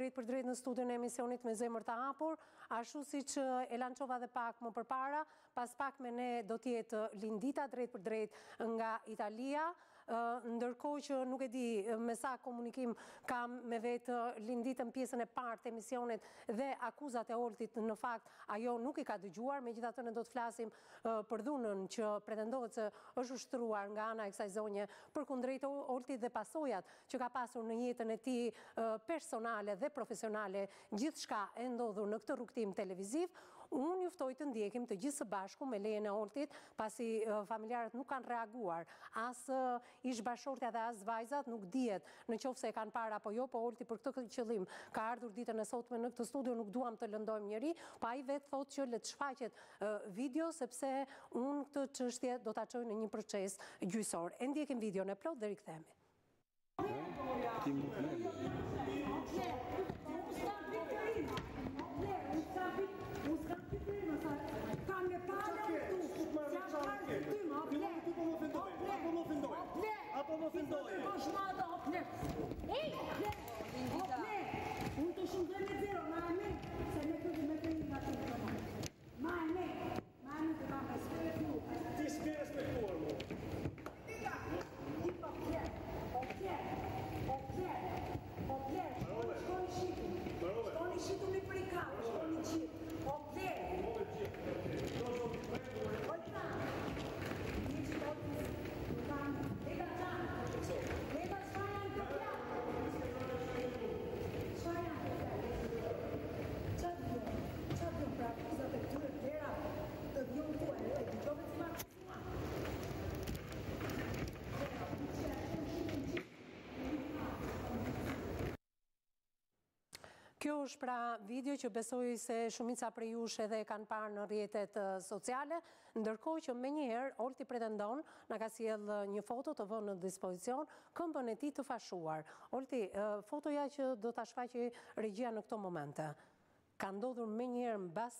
drejt për drejt në studion e emisionit Me Zemër të Hapur, ashtu siç e lançova dhe pak më përpara, pas pak me ne do t'jetë Lindita drejt për drejt nga Italia, ndërkohë që nuk e di me sa komunikim kam me vetë Linditën pjesën e parë të emisionit dhe akuzat e Oltit në fakt ajo nuk i ka dëgjuar, megjithatë ne do të flasim për dhunën që pretendohet se është ushtruar nga ana e kësaj zonje përkundrejt Oltit dhe pasojat që ka pasur në jetën e tij personale dhe profesionale, gjithçka e ndodhur në këtë rrugtim televiziv. Unë ju ftoj të ndjekim të gjithë së bashku me lejen e Oltit, pasi familjarët nuk kanë reaguar, as ish bashortja dhe as vajzat nuk dihet në qoftë se e kanë parë apo jo, po Olti për këtë qëllim ka ardhur ditën e sotme në këtë studio, nuk duam të lëndojmë njëri, pa ai vetë thotë që le të shfaqet video sepse unë këtë çështje do ta çoj në një proces gjyqësor. E ndjekim videon e plot dhe rikthehemi. Apo më ofendoj. Unë të shumë dhe me zero, ma e me, se me këtë me të një nga të një të ma e me të kam respektu. Ti s'ke respektuar mu. Ti po pjerë, shkoni shitu mi për i kapë, shkoni qitë, po pjerë. Ojta, një që do të Lega Can, lega shfajan të pjatë. Shfajan të pjatë. Qatë pra akuzat e këtyre tjera të vjonë tu e të gjove të makë të mua. Kjo është pra video që besoj se shumica prej jush edhe kanë parë në rrjetet sociale, ndërkohë që menjëherë Olti pretendon, na ka sjell një foto të vënë në dispozicion, këmbën e tij të fashuar. Olti, fotoja që do ta shfaqë regjia në këto momente. Ka ndodhur menjëherë mbas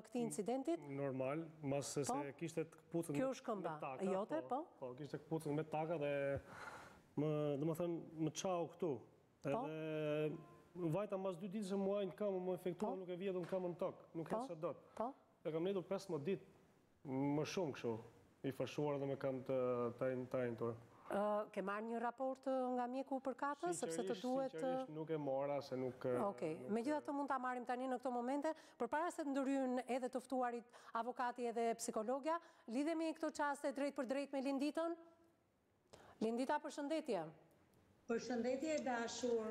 këtij incidentit? Normal, mbas se kishte kputucën me taka. Kjo është këmba jote, po? Po, kishte kputucën me taka dhe më çau këtu. Edhe vajta mbas 2 ditë që muajnë kamë më efektuar, nuk e vjedhën kamën në tokë, nuk e që dot. E kam ledur 15 ditë, më shumë kështu, i fashuar dhe me kam të tajnëtur. Ke marrë një raport nga mjeku për katë, sepse të duhet... Sinqerisht nuk e mora, se nuk... Okej, megjithatë mund ta marrim tani në këto momente, përpara se të ndërhyjnë edhe të ftuarit avokati edhe psikologja, lidhemi këto çaste drejt për drejt me Linditën. Lindita, përshëndetje. Përshëndetje dashur.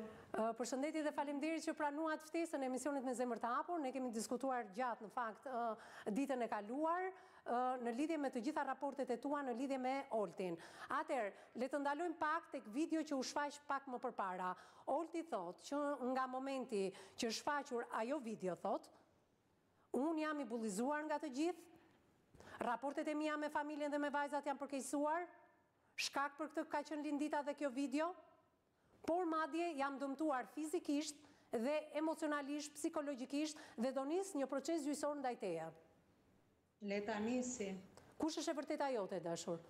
Përshëndetje dhe faleminderit që pranuat ftesën e emisionit Me Zemër të Hapur. Ne kemi diskutuar gjatë në fakt ditën e kaluar në lidhje me të gjitha raportet e tua në lidhje me Oltin. Atëherë, le të ndalojmë pak tek video që u shfaq pak më përpara. Olti thotë që nga momenti që është shfaqur ajo video thotë, unë jam i bullizuar nga të gjithë, raportet e mia me familjen dhe me vajzat janë përkeqësuar, shkak për këtë ka qenë Lindita dhe kjo video. Por madje jam dëmtuar fizikisht dhe emocionalisht, psikologjikisht dhe do nis një proces gjyqësor ndaj teje. Le ta nisi. Kush është e vërteta jote, dashur?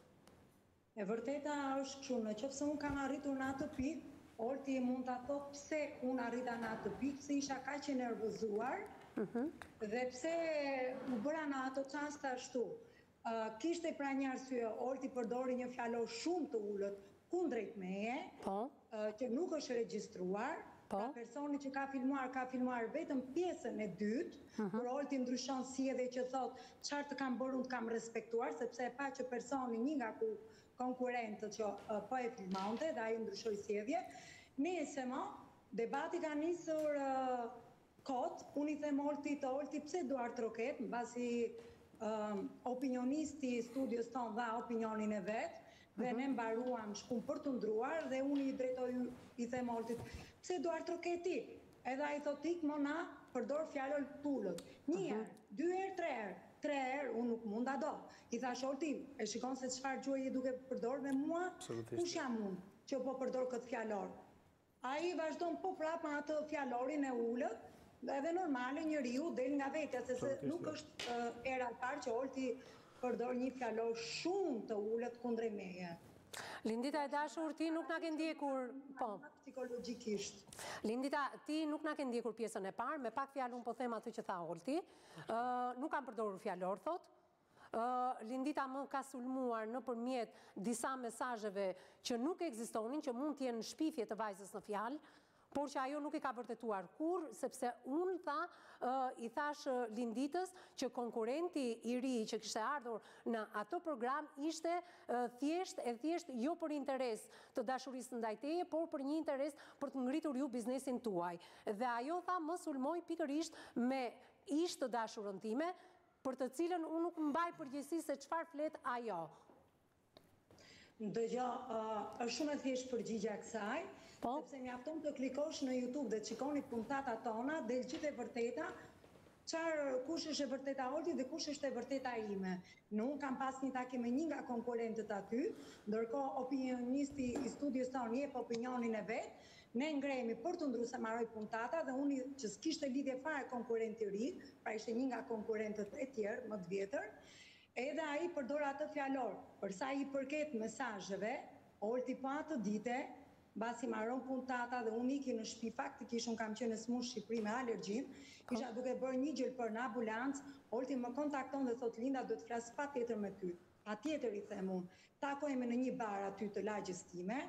E vërteta është kështu, nëse unë kam arritur në atë pikë, Olti mund ta thotë pse unë arrita në atë pikë, se isha kaq e nervozuar, dhe pse u bëra në ato çaste ashtu. Kishte pra një arsye, Olti përdori një fjalor shumë të ulët kundrejt meje, që nuk është regjistruar. Pra personi që ka filmuar vetëm pjesën e dytë, por Olti ndryshon si edhe që thot çfarë të kam bërë unë të kam respektuar, sepse e pa që personi një nga konkurrentët që po e filmonte dhe ai ndryshoi sjellje. Nëse më debati ka nisur kot, unë i them Olti pse duar troket, mbasi opinionisti i studios tonë dha opinionin e vet. Dhe ne mbaruam shkum për të ndruar dhe unë i drejtoj i them Oltit, pse duar troketi? Edhe ai thot Mona, përdor fjalën tullët. 1 herë, 2 herë, 3 herë, unë nuk munda do. I thash Olti, e shikon se çfarë gjuhë je duke përdor me mua? Kush jam unë që po përdor këtë fjalor? Ai vazhdon po prap me atë fjalorin e ulët, edhe normale njeriu del nga vetja, se nuk është era e parë që Olti përdor një fjalor shumë të ulët kundrejt meje. Lindita e dashur, ti nuk na ke ndjekur, po. Psikologjikisht. Lindita, ti nuk na ke ndjekur pjesën e parë, me pak fjalë unë po them atë që tha Olti. Nuk kam përdorur fjalor, thot. Lindita më ka sulmuar nëpërmjet disa mesazheve që nuk ekzistonin, që mund të jenë shpifje të vajzës në fjalë, por që ajo nuk i ka vërtetuar kur, sepse unë i thash Linditës që konkurenti i ri që kishte ardhur në ato program ishte thjesht jo për interes të dashurisë ndaj teje, por për një interes për të ngritur ju biznesin tuaj. Dhe ajo tha më sulmoj pikërisht me ish të dashurën time, për të cilën unë nuk mbaj përgjegjësi se çfarë flet ajo. Dëgjoj, është shumë e thjeshtë përgjigja kësaj, sepse mjafton të klikosh në YouTube dhe të shikoni puntatat tona, del gjithë e vërteta, kush është e vërteta Olti dhe kush është e vërteta ime. Unë kam pas një takim me një nga konkurrentët aty, ndërkohë opinionisti i studios tonë jep opinionin e vet, ne ngremi për të ndruar se marroj puntata dhe unë që s'kishte lidhje fare konkurrenti i ri, pra ishte një nga konkurrentët e tjerë më të vjetër, edhe ai përdor atë fjalor. Për sa i përket mesazheve, Olti pa atë dite, mbasi marron puntata dhe unë iki në shtëpi, faktikisht unë kam qenë në smush Shqipëri me alergjin, isha duke bërë një gjelbër në ambulancë, Olti më kontakton dhe thot Linda do të flas patjetër me ty. Patjetër i them unë. Takojmë në një bar aty të lagjes time.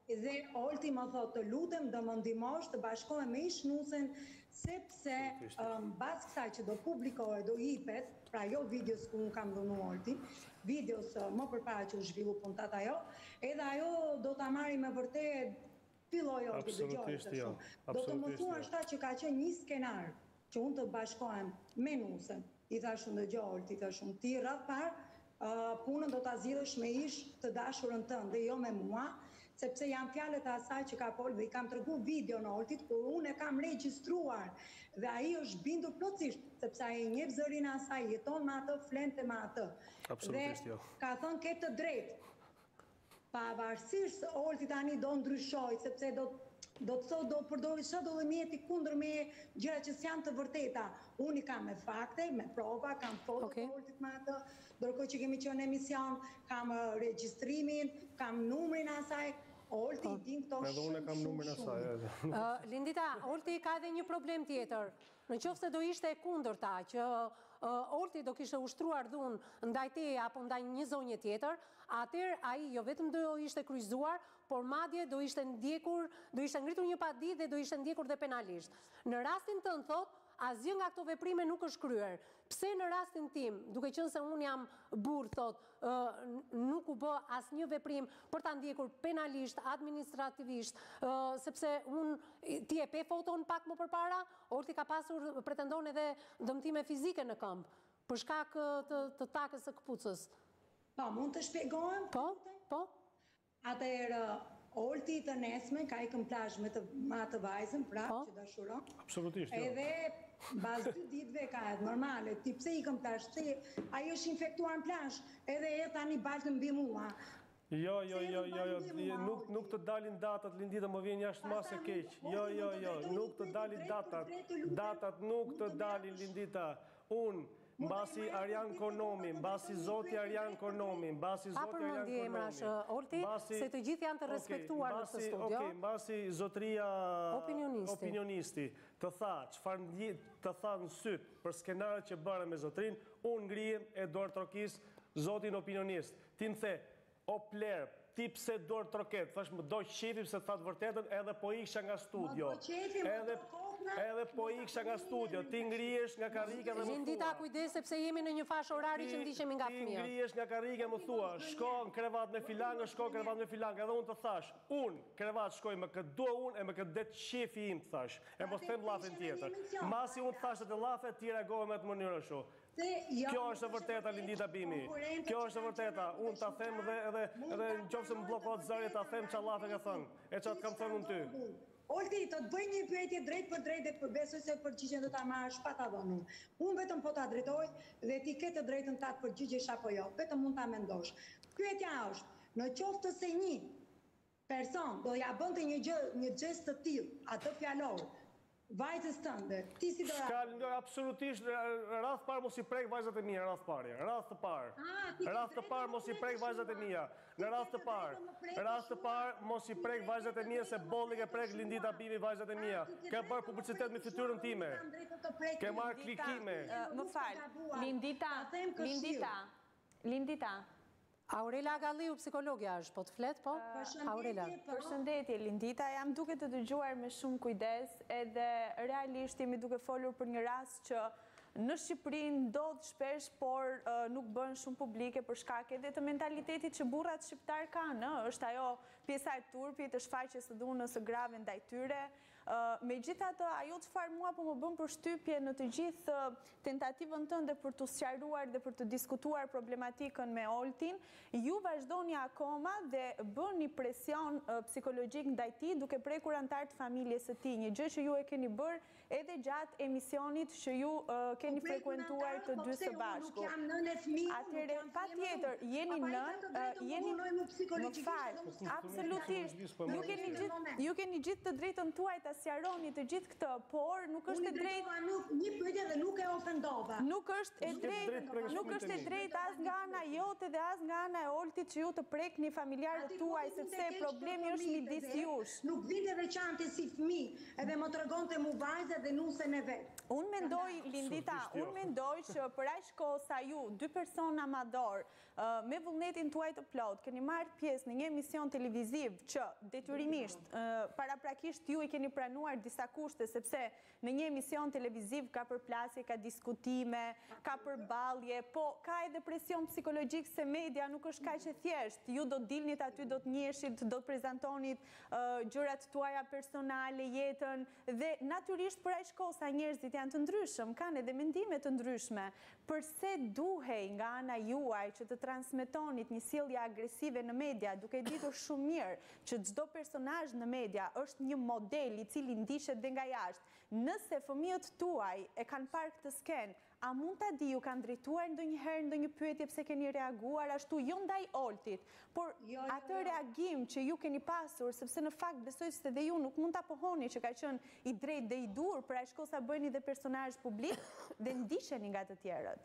Dhe Olti më thot të lutem do më ndihmosh të bashkohem me ishnusen sepse mbas kësaj që do publikohet, do hipet, pra jo videos ku unë kam dhunu Olti, videos më përpara që u zhvillu puntata jo, edhe ajo do ta marri me vërtet, filloj Olti dëgjoj të shumë. Do të më thua shta që ka qenë një skenar që unë të bashkohem me nusen. I thashun dëgjoj Olti, thashun ti rreth parë punën do ta zgjidhësh me ish të dashurën tënde dhe jo me mua, sepse janë fjalët e asaj që ka folë dhe i kam treguar video në Oltit, kur unë e kam regjistruar dhe ai është bindur plotësisht, sepse ai e njeh zërin e asaj, jeton me atë, flente me atë. Absolutisht jo. Ka thënë ke të drejtë. Pavarësisht se Olti tani do ndryshoj, sepse do të thotë do përdori çdo lloj mjeti kundër me gjëra që s'janë të vërteta. Unë i kam me fakte, me prova, kam foto të Oltit me atë, ndërkohë që kemi qenë në emision, kam regjistrimin, kam numrin e asaj. Olti i din këto shumë. Lindita, Olti ka edhe një problem tjetër. Në qoftë se do ishte e kundërta, që Olti do kishte ushtruar dhunë ndaj teje apo ndaj një zonje tjetër, atëherë ai jo vetëm do ishte kryqëzuar, por madje do ishte ndjekur, do ishte ngritur një padi dhe do ishte ndjekur dhe penalisht. Në rastin tënd thotë, asgjë nga këto veprime nuk është kryer. Pse në rastin tim, duke qenë se unë jam burr, thot, nuk u bë asnjë veprim për ta ndjekur penalisht, administrativisht, sepse ti e pe foton pak më përpara, Olti ka pasur pretendon edhe dëmtime fizike në këmbë, për shkak të takës së këpucës. Po, mund të shpjegohem? Po. Atëherë Olti të nesme ka ikën plazh me atë vajzën, prapë që dashuron. Absolutisht. Edhe bas 2 ditëve ka edhe normale. Ti pse ikën plazh? Ai është infektuar në plazh, edhe tani baltë mbi mua. Jo, nuk të dalin datat, Lindita, më vjen jashtë masë e keq. Jo, nuk të dalin datat. Datat nuk të dalin, Lindita. Unë, mbasi Arjan Konomi, mbasi Zoti Arjan Konomi, mbasi Zoti Arjan Konomi. Olti, se të gjithë janë të respektuar në këtë studio. Mbasi Zotria Opinionisti të tha, çfarë të tha në syt për skenarët që bëra me Zotrin, unë ngrihem e dorë trokis Zotin Opinionist. Ti më the, o plerë, ti pse dorë troket, thash më do qefim se të thatë vërtetën edhe po iksha nga studio. Edhe po iksha nga studio, ti ngrihesh nga karrika dhe më thua. Lindita, kujdes sepse jemi në një fashë orari që ndiqemi nga fëmijët. Ti ngrihesh nga karrika më thua, shko në krevat me filangë, shko në krevat me filangë, edhe unë të thash, unë krevat shkoj me këtë dua unë e me këtë det shefi im të thash, e mos them llafin tjetër. Masi unë të thash të llafe, ti reagove me të mënyrë ashtu. Kjo është e vërteta, Lindita Bimi. Kjo është e vërteta. Unë ta them edhe në qoftë se më bllokohet zëri, ta them çfarë llafe ka thënë. E çfarë kam thënë unë ty. Olti, të të bëj një pyetje drejt për drejt dhe besoj se përgjigjen do ta marrësh pa ta dhënë. Unë vetëm po ta drejtoj dhe ti ke të drejtën ta përgjigjesh apo jo. Vetëm mund ta mendosh. Pyetja është, në qoftë se një person do ja bënte një gjest të tillë atë fjalor, vajzës tënde, ti si do reagosh? Absolutisht, radh parë mos i prek vajzat e mia, radh parë. Radh të parë mos i prek vajzat e mia. Në radh të parë mos i prek vajzat e mia se bolli ke prek Lindita Bimi vajzat e mia. Ke bërë publicitet me fytyrën time. Ke marrë klikime. Më fal. Lindita. Aurela Galliu, psikologja është, po të flet, po? Aurela. Përshëndetje, Lindita, jam duke të dëgjuar me shumë kujdes, edhe realisht jemi duke folur për një rast që në Shqipëri ndodh shpesh, por nuk bën shumë publike për shkak edhe të mentalitetit që burrat shqiptar kanë, është ajo pjesa e turpit, të shfaqjes së dhunës së grave ndaj tyre. Megjithatë, ajo çfarë mua po më bën përshtypje në të gjithë tentativën tënde për të sqaruar dhe për të diskutuar problematikën me Oltin, ju vazhdoni akoma dhe bëni presion psikologjik ndaj tij duke prekur antar të familjes së tij, një gjë që ju e keni bërë edhe gjatë emisionit që ju keni frekuentuar të dy së bashku. Atëherë, patjetër, jeni më fal, absolutisht, ju keni gjithë të drejtën tuaj ta sqaroni të gjithë këtë, por nuk është e drejtë. Një pyetje dhe nuk e ofendova. Nuk është e drejtë as nga ana jote dhe as nga ana e Oltit që ju të prekni familjarët tuaj, sepse problemi është midis jush. Nuk vinte veçantë si fëmijë, edhe më tregonte mu vajzë dhe nusen e vet. Unë mendoj, Lindita, që për aq kohë sa ju, dy persona mador, me vullnetin tuaj të plot, keni marrë pjesë në një emision televiziv që detyrimisht, paraprakisht ju i keni pranuar disa kushte, sepse në një emision televiziv ka përplasje, ka diskutime, ka përballje, po ka edhe presion psikologjik se media nuk është kaq e thjeshtë. Ju do të dilnit aty, do të njiheshit, do të prezantonit gjërat tuaja personale, jetën, dhe natyrisht për aq kohë sa njerëzit janë të ndryshëm, kanë edhe mendime të ndryshme. Përse duhej nga ana juaj që të transmetonit një sjellje agresive në media, duke ditur shumë mirë që çdo personazh në media është një model i cili ndiqet dhe nga jashtë. Nëse fëmijët tuaj e kanë parë këtë skenë, a mund ta di ju kanë drejtuar ndonjëherë ndonjë pyetje pse keni reaguar ashtu, jo ndaj Oltit, por atë reagim që ju keni pasur, sepse në fakt besoj se dhe ju nuk mund ta pohoni që ka qenë i drejtë dhe i dur për aq kohë sa bëheni dhe personazh publik dhe ndiqeni nga të tjerët.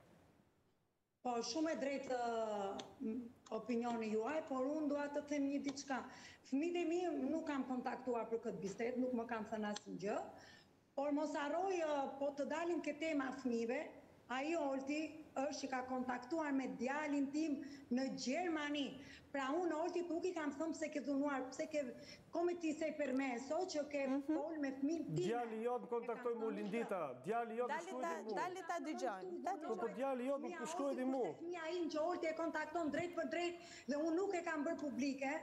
Po, shumë e drejtë opinioni juaj, por unë dua të them një diçka. Fëmijët e mi nuk kam kontaktuar për këtë bisedë, nuk më kanë thënë asnjë gjë, por mos harroj, po të dalim ke tema fëmijëve, ai Olti është që ka kontaktuar me djalin tim në Gjermani. Pra unë Olti nuk i kam thënë pse ke dhunuar, pse ke come ti sei permesso që ke fol me fëmijën tim. Djali jot më kontaktoi mua Lindita, djali jot më shkruaj mua. Dale ta dëgjojnë. Po djali jot më shkruaj di mua. Fëmia im që Olti e kontakton drejt për drejt dhe unë nuk e kam bërë publike.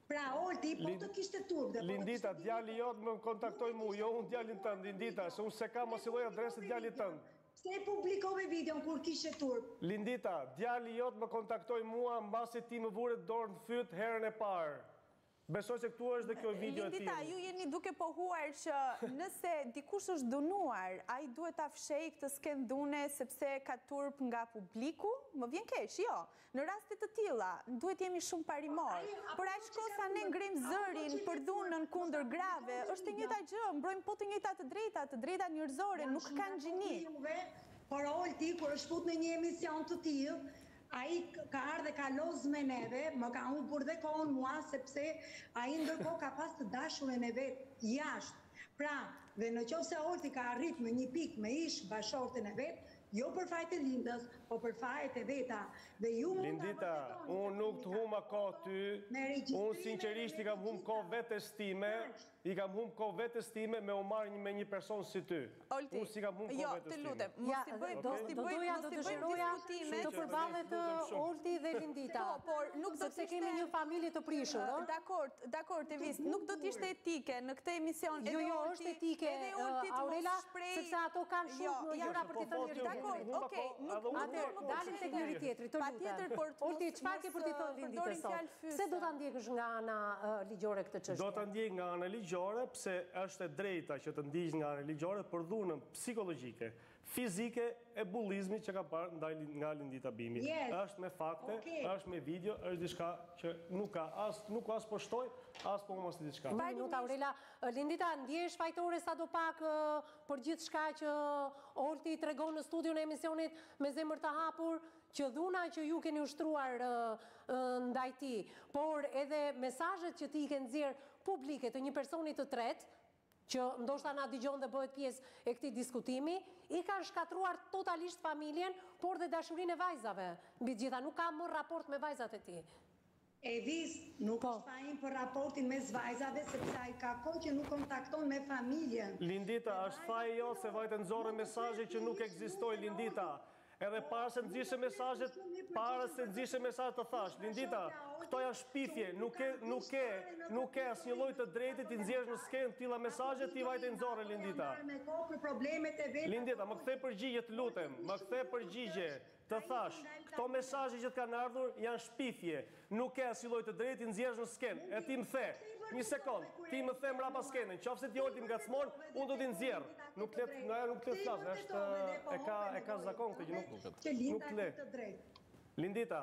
Pra Olti, po të kishte turp. Lindita, djali jot më kontaktoi mua, jo unë djalin tënd, Lindita, se unë se kam as lloj adresë djalit tënd. Pse publikove videon kur kishe turp? Lindita, djali jot më kontaktoi mua mbasi ti më vure dorë në fyt herën e parë. Besoj se këtu është dhe kjo video e tij. Lindita, ju jeni duke pohuar që nëse dikush është dhunuar, ai duhet ta fshejë këtë skenë dhune sepse ka turp nga publiku? Më vjen keq, jo. Në raste të tilla, duhet jemi shumë parimor. Por aq kohë sa ne ngrim zërin për dhunën kundër grave, është e njëjta gjë, mbrojmë po të njëjta të drejta njerëzore, nuk kanë gjini. Por Olti, kur është fut në një emision të tillë, ai ka ardhe ka loz me neve, më ka humbur dhe kohën mua, sepse ai ndërkohë ka pas të dashurën e vet jashtë. Pra, dhe në qoftë se Olti ka arrit në një pikë me ish bashortën e vet, jo për fajt e Lindës, po për fajt e veta. Dhe ju mund Lindita, unë nuk të huma kohë ty, unë sinqerisht i kam hum kohë vetes time, me u marrë me një person si ty. Olti, jo, të lutem, mos t'i bëjmë diskutime. Të përballet Olti dhe Lindita, sepse kemi një familje të prishur. Dakor, Tevis, nuk do t'ishte etike në këtë emision. Jo, është etike, Aurela, sepse ato kanë shumë gjëra për t'i thënë njëri tjetrit. Dalim tek njëri tjetri, të lutem. Olti, çfarë ke për t'i thënë Linditës sot? Pse do ta ndjekësh nga ana ligjore këtë çështje? Do ta ndjek nga ana ligjore, pse është e drejta që të ndiqsh nga ana ligjore për dhunën psikologjike, fizike e bullizmit që ka parë nga Lindita Bimi. Është me fakte, është me video, është diçka që nuk as po shtoj, as po mos diçka. Një minutë, Aurela. Lindita, ndjesh fajtore sa do pak për gjithë shka që Olti tregon në studion e emisionit Me Zemër të Hapur, që dhuna që ju keni ushtruar ndaj ti, por edhe mesazhet që ti i ke nxjerr publike të një personi të tretë, që ndoshta na dëgjon dhe bëhet pjesë e këtij diskutimi, i kanë shkatruar totalisht familjen, por dhe dashurinë e vajzave. Mbi gjitha, nuk ka më raport me vajzat e tij. Edis, nuk është fajin për raportin mes vajzave, sepse ai ka kohë që nuk kontakton me familjen. Lindita, është faji jo se vajtë nëzore mesazhe që nuk ekzistoj, Lindita. Edhe para se nxjishe mesazhet, të thash, Lindita, këto janë shpifje, nuk ke asnjë lloj të drejtit të nxjerrësh në skenë tilla mesazhe ti vajte nxorre, Lindita. Lindita, më kthe përgjigje të lutem, më kthe përgjigje. Të thash, këto mesazhe që të kanë ardhur janë shpifje, nuk ke asnjë lloj të drejtit të nxjerrësh në skenë. E ti më the, një sekond, ti më the mbrapa skenën, qofse ti Olti ngacmon, unë do t'i nxjerr. Nuk le të flas, është e ka zakon këtë që nuk le. Lindita,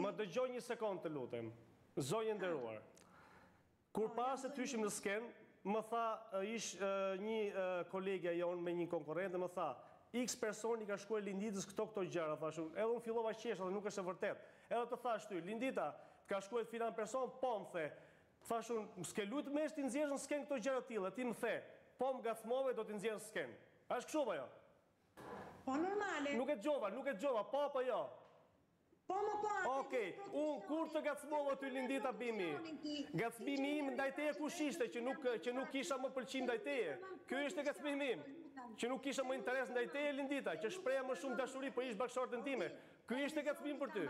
më dëgjoj një sekond të lutem. Zonjë nderuar. Kur para se të hyshim në skenë, më tha një kolegja jon me një konkurrente, më tha X personi ka shkuar Linditës këto gjëra, thashun. Edhe unë fillova qesha dhe nuk është e vërtet. Edhe të thash ty, Lindita, ka shkuar filan person, po më the. Thashun, s'ke lut me ti nxjerrësh në skenë këto gjëra të tilla, ti më the. Po më gacmove do t'i nxjerr në skenë. A është kështu apo jo? Po normale. Nuk e dëgjova, po apo jo? Po më po. Okej, unë kur të gacmova ty Lindita bimi. Gacmimi im ndaj teje kush ishte që nuk kisha më pëlqim ndaj teje. Ky ishte gacmimi im. Që nuk kisha më interes ndaj teje Lindita, që shpreha më shumë dashuri për ish bashkëshorten time. Ky ishte gacmim për ty.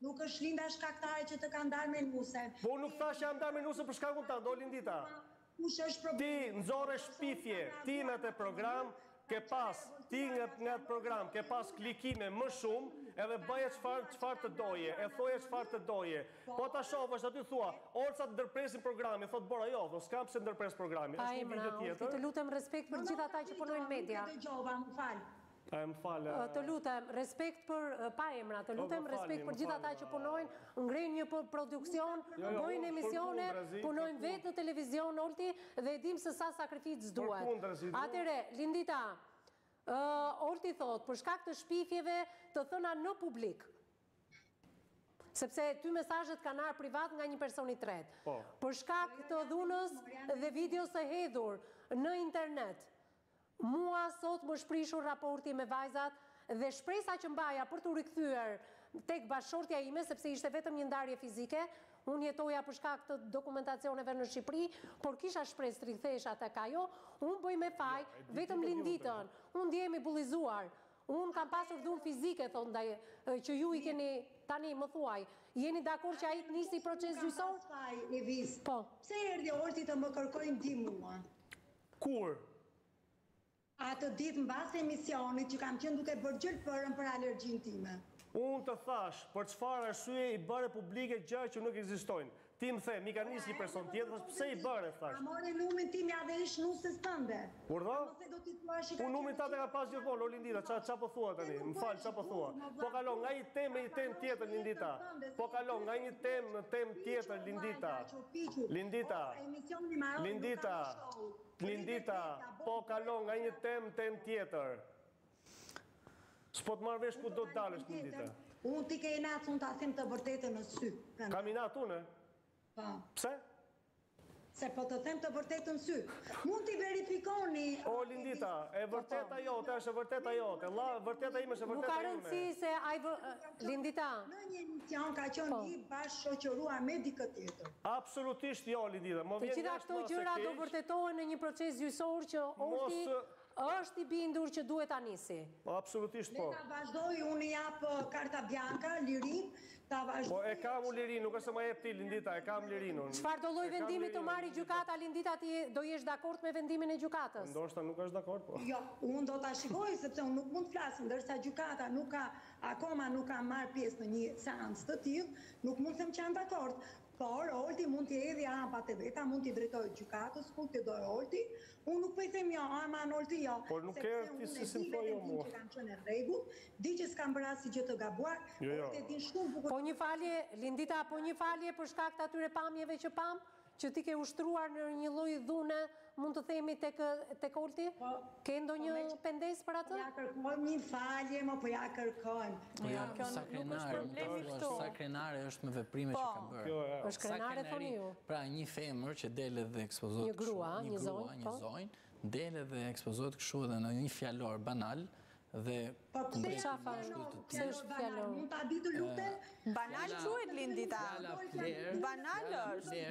Nuk është Linda shkaktare që të ka ndarë me nuse. Po nuk thash që jam ndarë me nuse për shkakun ta, do Lindita. Ti nxorre shpifje, ti në të program, ke pas klikime më shumë, edhe bëje çfarë të doje, e thoje çfarë të doje. Po ta shohësh aty thua, Orca të ndërpresin programin, thot Bora jo, do s'kam pse ndërpres programin. Është një video tjetër. Të lutem respekt për gjithë ata që punojnë në media. Më fal. Të lutem respekt për pa emra, të lutem respekt për gjithë ata që punojnë, ngrenë një produksion, bëjnë emisione, punojnë vetë në televizion, Olti, dhe e dim se sa sakrificë duhet. Atëre, Lindita, Olti thot, për shkak të shpifjeve të thëna në publik, sepse ty mesazhet kanë ardhur privat nga një person i tretë. Për shkak të dhunës dhe videos së hedhur në internet, mua sot më shprishur raporti me vajzat dhe shpresa që mbaja për të rikthyer tek bashkëshortja ime, sepse ishte vetëm një ndarje fizike, unë jetoja për shkak të dokumentacioneve në Shqipëri, por kisha shpresë të rikthehesha tek ajo, unë bëj me faj vetëm Linditën, unë ndjehemi bullizuar, unë kam pasur dhunë fizike, thonë ndaj, që ju i keni tani më thuaj, jeni dakord që ai nisi proces gjyqësor? Po. Pse erdhi Olti të më kërkojë ndihmë mua? Kur? Atë ditë mbas emisionit që kam qenë duke bërë gjelpërën për alergjinë time. Unë të thash, për çfarë arsye i bëre publike gjëra që nuk ekzistojnë. Ti më the, mi ka nisi një person tjetër, pse i bëre, thash. A more numrin tim ja dhe ish nusës tënde. Urdhë? Unë numrin tatë ka pas gjithmonë, Lindita, ça po thua tani? Më fal, ça po thua? Po kalon nga një temë në temë tjetër, Lindita. Po kalon nga një temë në temë tjetër, Lindita, po kalon nga një temë tjetër. S'po të marrë vesh ku do të dalësh, Lindita. Unë ti ke inatë, unë ta them të vërtetën në sy. Kam inatë unë? Pse? Se po të them të vërtetën në sy. Mund t'i verifikoni... O, Lindita, e vërteta jote, është e vërteta jote. Vërteta ime është e vërteta ime. Nuk ka rëndësi se Lindita... Në një emision ka qenë i bashkë shoqëruar me dikë tjetër. Absolutisht jo, Lindita. Të gjitha këto gjëra do vërtetohen në një proces gjyqësor që Olti është i bindur që duhet ta nisi. Absolutisht po. Le ta vazhdoj, unë jap karta bianca, lirin, ta vazhdoj. Po e kam u lirin, nuk është se ma jep ti, Lindita, e kam lirin unë. Çfarë do lloj vendimi të marrë gjykata, Lindita, ti do jesh dakord me vendimin e gjykatës? Ndoshta nuk është dakord, po. Jo, unë do ta shikoj sepse unë nuk mund të flas, ndërsa gjykata akoma nuk ka marrë pjesë në një seancë të tillë, nuk mund të them që janë dakord. Por Olti mund t'i hedhë hapat e veta, mund t'i drejtojë gjykatës, ku t'i dojë Olti. Unë nuk po i them jo, aman Olti jo. Por nuk e ti si s'më jo mua. Sepse unë e di që kam qenë në rregull, di që s'kam bërë asnjë gjë të gabuar. Olti e din shumë bukur. Po një falje, Lindita, po një falje për shkak të atyre pamjeve që pam, që ti ke ushtruar në një lloj dhune, mund të themi tek Olti? Ke ndonjë pendes për atë? Ja kërkojmë një falje, po ja kërkojmë. Sa krenare është me veprime që ka bërë. Është krenare, thoni ju? Pra një femër që dele dhe ekspozohet një grua, një zonjë, dele dhe ekspozohet kështu edhe në një fjalor banal, dhe po pse është fjalor? Mund ta di të lutem? Banal quhet Lindita. Banal është.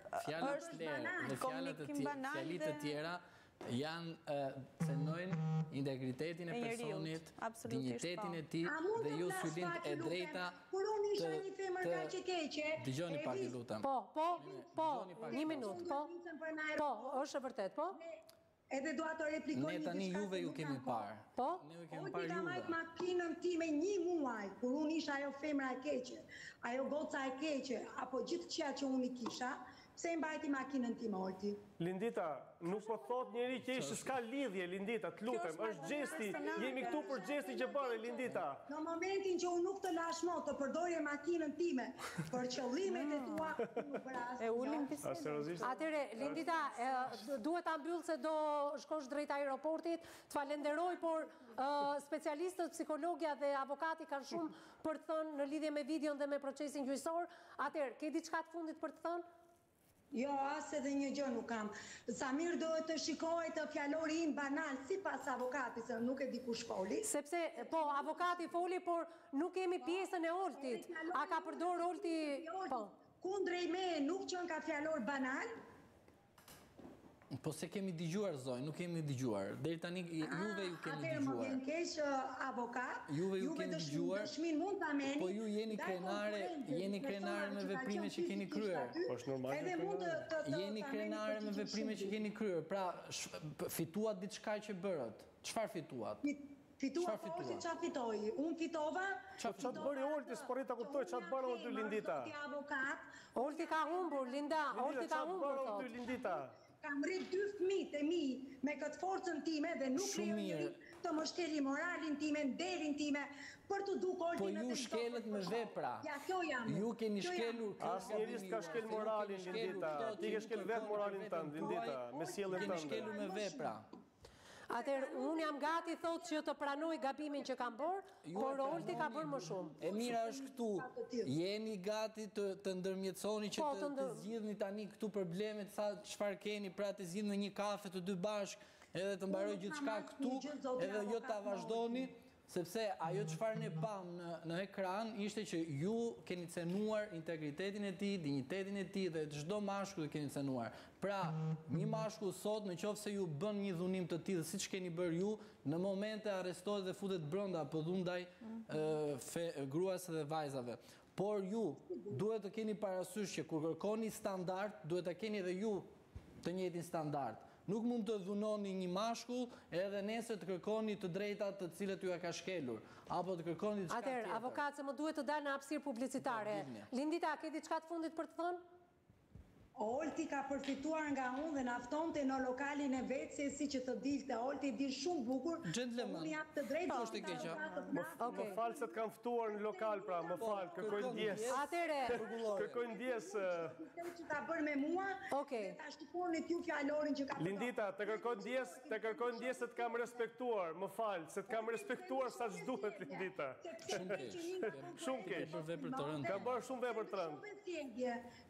Fjalët flerë dhe fjalit të tjera cenojnë integritetin e personit, dignitetin e tij dhe ju syllin e drejta dëgjoni pak i lutem. Po, një minutë, po, është e vërtet, po? Edhe doa të replikoj ne tani juve ju kemi parë. Po? Ne ju kemi parë juve. Ka majtë makinën time 1 muaj, kur unë isha ajo femra e keqe, ajo goca e keqe, apo gjithë qëja që unë i kisha, pse mbajti makinën time, Olti? Lindita, nuk po thot njeri që ishte s'ka lidhje, Lindita, të lutem, është gjesti, jemi këtu për gjesti që bëre, Lindita. Në momentin që unë nuk të lashmo të përdorje makinën time, për qëllimet e tua, unë bërasë. E ullim bisedën. Atere, Lindita, duhet ta mbyll se do shkosh drejt aeroportit, të falenderoj, por specialistët, psikologja dhe avokati kanë shumë për të thënë në lidhje me videon dhe me procesin gjyqësor. Atere, ke diçka të fundit për të thënë? Jo, asë edhe një gjë nuk kam. Samir dohet të shikoj të fjallori im banal, si pas avokati, se nuk e di ku shfoli. Sepse, po, avokati foli, por nuk kemi pjesën e Oltit. A ka përdor Olti... Kundrej me nuk qënë ka fjallor banal? Po se kemi digjuar, Zoj, nuk kemi digjuar. Deri tani juve ju kemi digjuar. Atër më vjen keq avokat, juve dëshmin mund të ameni. Po ju jeni krenare me veprime që keni kryer. Jeni krenare me veprime që keni kryer. Pra, fituat diçka që bërët. Çfarë fituat? Fituat Olti qa fitoj? Unë fitova... Qa të bëri Olti, s'pori të kuptoj, qa të bërë Olti Lindita? Olti ka humbur, Linda, Olti ka humbur, thot. Kam rrit 2 fëmijët e mi me këtë forcën time dhe nuk lejoj të më shkeli moralin time, nderin time, për të duk Olti në të Po ju shkelet me vepra. Ja, kjo jam. Ju keni shkelur... Asë njerist ka shkel moralin, Lindita. Ti ke shkel vetë moralin tënë, Lindita, me sjellën tënde. Keni shkelur me vepra. Atër, unë jam gati thot që të pranoj gabimin që kam bërë, por Olti ka bërë më shumë. E mira është këtu, jeni gati të ndërmjetësoni që të zgjidhni tani këtu problemet, sa qëfar keni, pra të zgjidhni një kafe të 2 bashk, edhe të mbaroj gjithçka këtu, edhe jo të vazhdoni, sepse ajo çfarë ne pam në ekran ishte që ju keni cenuar integritetin e tij, dinjitetin e tij dhe çdo mashkull e keni cenuar. Pra, një mashkull sot në qoftë se ju bën një dhunim të tillë siç keni bërë ju, në momente arrestohet dhe futet brenda për dhunë ndaj gruas dhe vajzave. Por ju duhet të keni parasysh që kur kërkoni standard, duhet të keni edhe ju të njëjtin standard. Nuk mund të dhunoni një mashkull edhe nesër të kërkoni të drejtat të cilët ju e ka shkelur, apo të kërkoni diçka tjetër. Atëherë, avokat, se më duhet të dalë në hapësirë publicitare. Lindita, ke diçka të fundit për të thënë? Olti ka përfituar nga unë dhe naftonte në lokalin e vetë si që të dilte. Olti di shumë bukur. Gentleman, është e keqa. Më falë se të kam ftuar në lokal, pra, më falë, kërkoj ndjes. Atere. Kërkoj ndjes. Që ka bërë me mua, dhe ta shtuponit ju fjallorin që ka bërë. Lindita, të kërkoj ndjes se të kam respektuar, më falë, se të kam respektuar sa që duhet, Lindita. Shumë keq. Ka bërë shumë vepër të rëndë.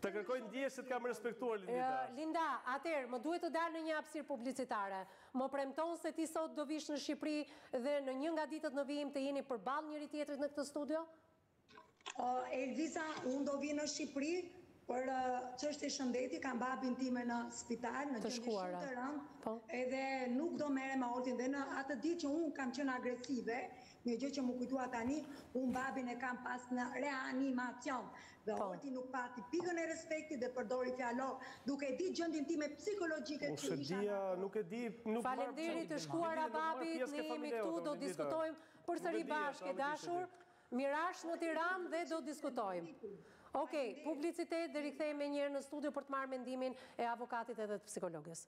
Të kërkoj ndjes se të kam respektuar, Lindita. Linda, atëherë, më duhet të dalë në një hapësirë publicitare. Më premton se ti sot do vish në Shqipëri dhe në një nga ditët në vijim të jeni përballë njëri tjetrit në këtë studio? Elvisa, unë do vi në Shqipëri për çështje shëndeti, kam babin time në spital, në gjendje shumë të rëndë, edhe nuk do merrem me Oltin dhe në atë ditë që unë kam qenë agresive, një gjë që më kujtua tani, unë babin e kam pas në reanimacion. Dhe Olti nuk pati pikën e respektit dhe përdori fjalor, duke di gjendjen time psikologjike që isha. Nuk e di, Faleminderit të shkuara babit, ne jemi këtu, do diskutojmë përsëri bashkë, dashur. Mirash në Tiranë dhe do diskutojmë. Okej, publicitet dhe rikthehemi njërë në studio për të marrë mendimin e avokatit edhe të psikologës.